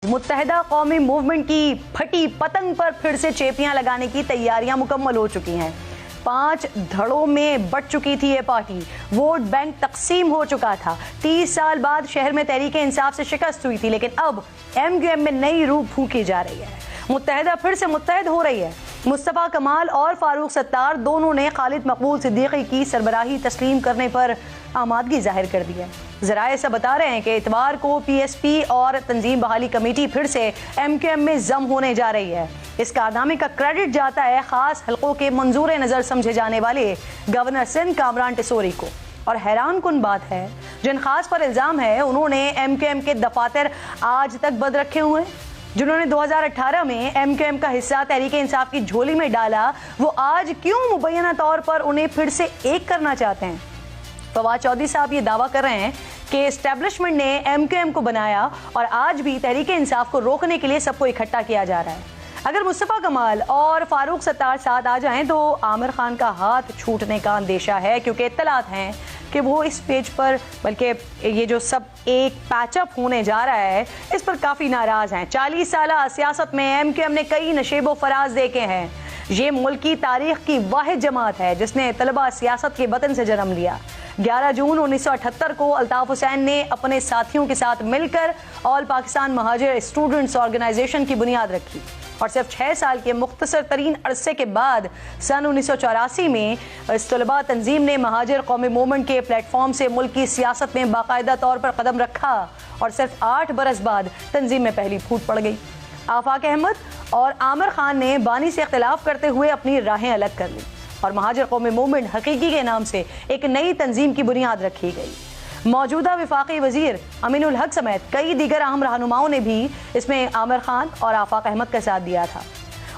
متحدہ قومی موومنٹ کی پھٹی پتنگ پر پھر سے چیپیاں لگانے کی تیاریاں مکمل ہو چکی ہیں۔ 5 دھڑوں میں بٹ چکی تھی یہ پارٹی، ووٹ بینک تقسیم ہو چکا تھا۔ 30 سال بعد شہر میں تحریک انصاف سے شکست ہوئی تھی، لیکن اب ایم کیو ایم میں نئی روح پھونکی جا رہی ہے۔ متحدہ پھر سے متحد ہو رہی ہے۔ مصطفیٰ کمال اور فاروق ستار دونوں نے خالد مقبول صدیقی کی سربراہی تسلیم کرنے پر آمادگی ظاہر کر دی ہے۔ ذرائع ایسا بتا رہے ہیں کہ اتوار کو پی ایس پی اور تنظیم بحالی کمیٹی پھر سے ایم کیو ایم میں ضم ہونے جا رہی ہے۔ اس کارنامے کا کریڈٹ جاتا ہے خاص حلقوں کے منظور نظر سمجھے جانے والے گورنر سندھ کامران ٹیسوری کو۔ اور حیران کن بات ہے، جن خاص پر الزام ہے انہوں نے ایم کیو ایم کے دفاتر آج تک بند رکھے ہوئے ہیں۔ جنہوں نے 2018 میں ایم کیو ایم کا حصہ تحریک انصاف کی جھولی میں ڈالا، وہ آج کیوں مبینہ طور پر انہیں پھر سے ایک کرنا چاہتے ہیں؟ فواد چودھری صاحب یہ دعویٰ کر رہے ہیں کہ اسٹیبلشمنٹ نے ایم کیو ایم کو بنایا اور آج بھی تحریک انصاف کو روکنے کے لیے سب کو اکٹھا کیا جا رہا ہے۔ اگر مصطفیٰ کمال اور فاروق ستار ساتھ آ جائیں تو عامر خان کا ہاتھ چھوٹنے کا اندیشہ ہے، کیونکہ اطلاعات ہیں کہ وہ اس پیج پر، بلکہ یہ جو سب ایک پیچ اپ ہونے جا رہا ہے، اس پر کافی ناراض ہیں۔ 40 سالہ سیاست میں ایم کیو ایم نے کئی نشیب و فراز دیکھے ہیں۔ یہ ملکی تاریخ کی واحد جماعت ہے جس نے طلبہ سیاست کے وطن سے جنم لیا۔ 11 جون 1978 کو الطاف حسین نے اپنے ساتھیوں کے ساتھ مل کر آل پاکستان مہاجر اسٹوڈنٹس آرگنائزیشن کی بنیاد رکھی، اور صرف 6 سال کے مختصر ترین عرصے کے بعد سن 1984 میں اس طلباء تنظیم نے مہاجر قومی موومنٹ کے پلیٹ فارم سے ملکی سیاست میں باقاعدہ طور پر قدم رکھا، اور صرف 8 برس بعد تنظیم میں پہلی پھوٹ پڑ گئی۔ آفاق احمد اور عامر خان نے بانی سے اختلاف کرتے ہوئے اپنی راہیں الگ کر لی، اور مہاجر قومی موومنٹ حقیقی کے نام سے ایک نئی تنظیم کی بنیاد رکھی گئی۔ موجودہ وفاقی وزیر امین الحق سمیت کئی دیگر اہم رہنماؤں نے بھی اس میں عامر خان اور آفاق احمد کا ساتھ دیا تھا۔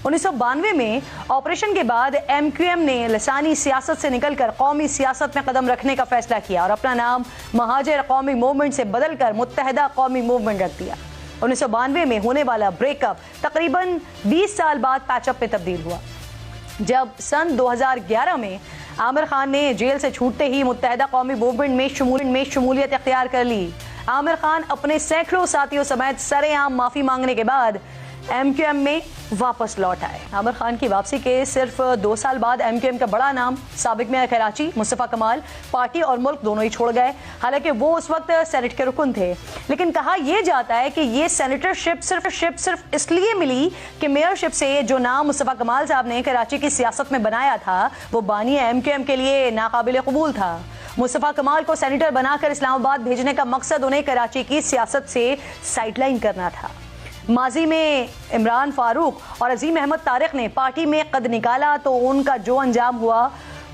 1992 میں آپریشن کے بعد ایم کیو ایم نے لسانی سیاست سے نکل کر قومی سیاست میں قدم رکھنے کا فیصلہ کیا اور اپنا نام مہاجر قومی موومنٹ سے بدل کر متحدہ قومی موومنٹ رکھ دیا۔ 1992 میں ہونے والا بریک اپ تقریباً 20 سال بعد پیچ اپ میں تبدیل ہوا، جب سن 2011 میں عامر خان نے جیل سے چھوٹتے ہی متحدہ قومی موومنٹ میں شمولیت اختیار کر لی۔ عامر خان اپنے سینکڑوں ساتھیوں سمیت سرے عام معافی مانگنے کے بعد ایم کیو ایم میں واپس لوٹ آئے۔ عامر خان کی واپسی کے صرف 2 سال بعد ایم کیو ایم کا بڑا نام سابق میئر کراچی مصطفیٰ کمال پارٹی اور ملک دونوں ہی چھوڑ گئے، حالانکہ وہ اس وقت سینٹ کے رکن تھے، لیکن کہا یہ جاتا ہے کہ یہ سینیٹر شپ صرف اس لیے ملی کہ میئر شپ سے جو نام مصطفیٰ کمال صاحب نے کراچی کی سیاست میں بنایا تھا وہ بانی ایم کیو ایم کے لیے ناقابل قبول تھا۔ مصطفیٰ کمال کو سینیٹر بنا کر اسلام آباد بھیجنے کا مقصد انہیں کراچی کی سیاست سے سائیڈ لائن کرنا تھا۔ ماضی میں عمران فاروق اور عظیم احمد طارق نے پارٹی میں قد نکالا تو ان کا جو انجام ہوا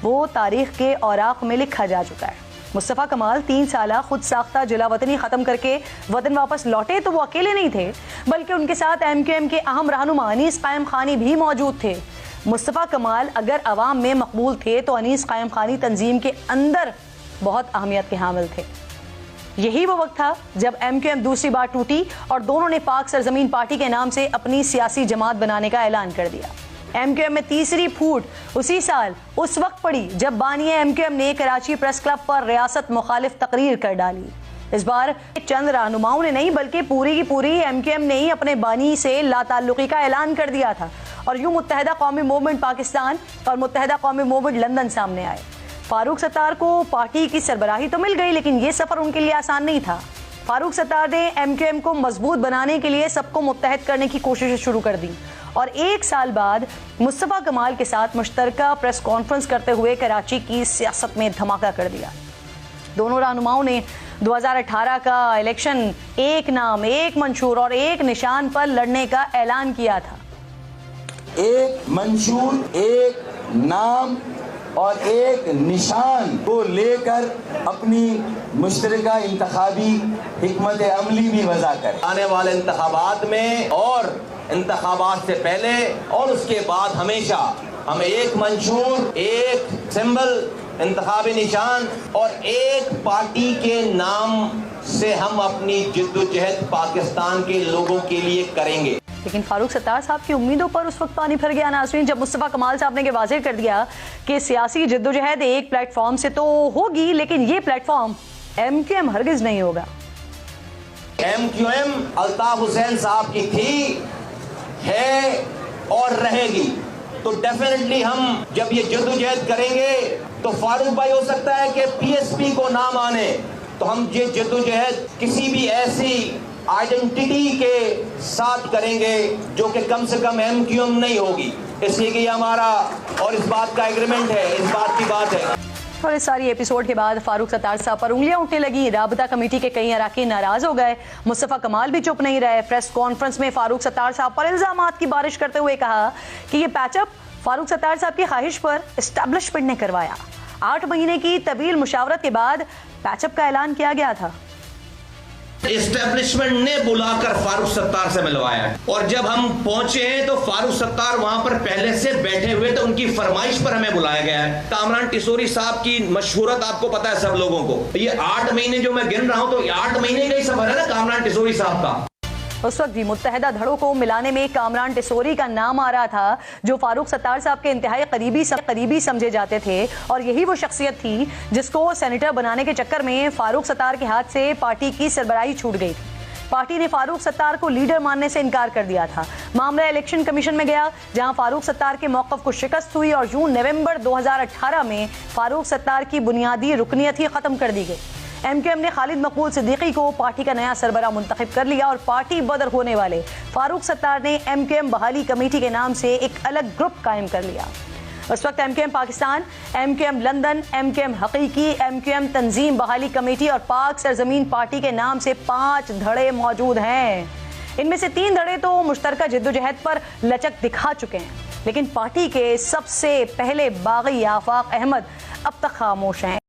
وہ تاریخ کے اوراق میں لکھا جا چکا ہے۔ مصطفیٰ کمال 3 سالہ خود ساختہ جلا وطنی ختم کر کے وطن واپس لوٹے تو وہ اکیلے نہیں تھے، بلکہ ان کے ساتھ ایم کیو ایم کے اہم رہنما انیس قائم خانی بھی موجود تھے۔ مصطفیٰ کمال اگر عوام میں مقبول تھے تو انیس قائم خانی تنظیم کے اندر بہت اہمیت کے حامل تھے۔ یہی وہ وقت تھا جب ایم کیو ایم دوسری بار ٹوٹی اور دونوں نے پاک سرزمین پارٹی کے نام سے اپنی سیاسی جماعت بنانے کا اعلان کر دیا۔ ایم کیو ایم میں تیسری پھوٹ اسی سال اس وقت پڑی جب بانی ایم کیو ایم نے کراچی پریس کلب پر ریاست مخالف تقریر کر ڈالی۔ اس بار چند رہنماؤں نے نہیں بلکہ پوری کی پوری ایم کیو ایم نے ہی اپنے بانی سے لا تعلقی کا اعلان کر دیا تھا، اور یوں متحدہ قومی موومنٹ پاکستان اور متحدہ قومی موومنٹ لندن سامنے آئے۔ فاروق ستار کو پارٹی کی سربراہی تو مل گئی، لیکن یہ سفر ان کے لیے آسان نہیں تھا۔ فاروق ستار نے ایم کیو ایم کو مضبوط بنانے کے لیے سب کو متحد کرنے کی کوششیں شروع کر دی، اور 1 سال بعد مصطفیٰ کمال کے ساتھ مشترکہ پریس کانفرنس کرتے ہوئے کراچی کی سیاست میں دھماکہ کر دیا۔ دونوں رہنماؤں نے 2018 کا الیکشن ایک نام، ایک منشور اور ایک نشان پر لڑنے کا اعلان کیا تھا۔ ایک منشور، ایک نام اور ایک نشان کو لے کر اپنی مشترکہ انتخابی حکمت عملی بھی وضع کریں۔ آنے والے انتخابات میں اور انتخابات سے پہلے اور اس کے بعد ہمیشہ ہمیں ایک منشور، ایک سمبل، انتخابی نشان اور ایک پارٹی کے نام سے ہم اپنی جد و جہد پاکستان کے لوگوں کے لیے کریں گے۔ لیکن فاروق ستار صاحب کی امیدوں پر اس وقت پانی پھر گیا ناظرین، جب مصطفیٰ کمال صاحب نے واضح کر دیا کہ سیاسی جدوجہد ایک پلیٹ فارم سے تو ہوگی، لیکن یہ platform M Q M ہرگز نہیں ہوگا۔ MQM الطاف حسین صاحب کی تھی, ہے اور رہے گی. تو ڈیفینیٹلی ہم جب یہ جدوجہد کریں گے تو فاروق بھائی ہو سکتا ہے کہ PSP کو نہ مانے, تو ہم یہ جدوجہد کسی بھی ایسی آئیڈینٹی کے ساتھ کریں گے جو کہ کم سے کم MQM نہیں ہوگی, اس لیے کہ یہ ہمارا اور اس بات کا ایگریمنٹ ہے, اس بات کی بات ہے. اور اس ساری ایپیسوڈ کے بعد فاروق ستار صاحب پر انگلیاں اٹھنے لگی. رابطہ کمیٹی کے کئی اراکین ناراض ہو گئے. مصطفیٰ کمال بھی چپ نہیں رہے. پریس کانفرنس میں فاروق ستار صاحب پر الزامات کی بارش کرتے ہوئے کہا کہ یہ پیچ اپ فاروق ستار صاحب کی خواہش پر اسٹیبلشمنٹ نے کروایا. 8 مہینے کی طویل مشاورت کے بعد پیچ اپ کا اعلان کیا گیا تھا. اسٹیبلشمنٹ نے بلا کر فاروق ستار سے ملوایا ہے, اور جب ہم پہنچے ہیں تو فاروق ستار وہاں پر پہلے سے بیٹھے ہوئے تو ان کی فرمائش پر ہمیں بلایا گیا ہے. کامران ٹیسوری صاحب کی مشہورت آپ کو پتا ہے سب لوگوں کو. یہ 8 مہینے جو میں گن رہا ہوں تو 8 مہینے کا ہی سفر ہے نا کامران ٹیسوری صاحب کا. اس وقت بھی متحدہ دھڑوں کو ملانے میں کامران ٹیسوری کا نام آ رہا تھا, جو فاروق ستار صاحب کے انتہائی قریبی سمجھے جاتے تھے, اور یہی وہ شخصیت تھی جس کو سینیٹر بنانے کے چکر میں فاروق ستار کے ہاتھ سے پارٹی کی سربراہی چھوٹ گئی تھی. پارٹی نے فاروق ستار کو لیڈر ماننے سے انکار کر دیا تھا. معاملہ الیکشن کمیشن میں گیا, جہاں فاروق ستار کے موقف کو شکست ہوئی اور نومبر 2018 میں فاروق ستار کی بنیادی رکنیت ہی ختم کر دی گئی. MQM نے خالد مقبول صدیقی کو پارٹی کا نیا سربراہ منتخب کر لیا, اور پارٹی بدر ہونے والے فاروق ستار نے MQM بحالی کمیٹی کے نام سے ایک الگ گروپ قائم کر لیا. اس وقت MQM Pakistan, MQM London, MQM حقیقی, MQM تنظیم بحالی کمیٹی اور پاک سرزمین پارٹی کے نام سے 5 دھڑے موجود ہیں. ان میں سے 3 دھڑے تو مشترکہ جدوجہد پر لچک دکھا چکے ہیں, لیکن پارٹی کے سب سے پہلے باغی آفاق احمد اب تک خاموش ہیں.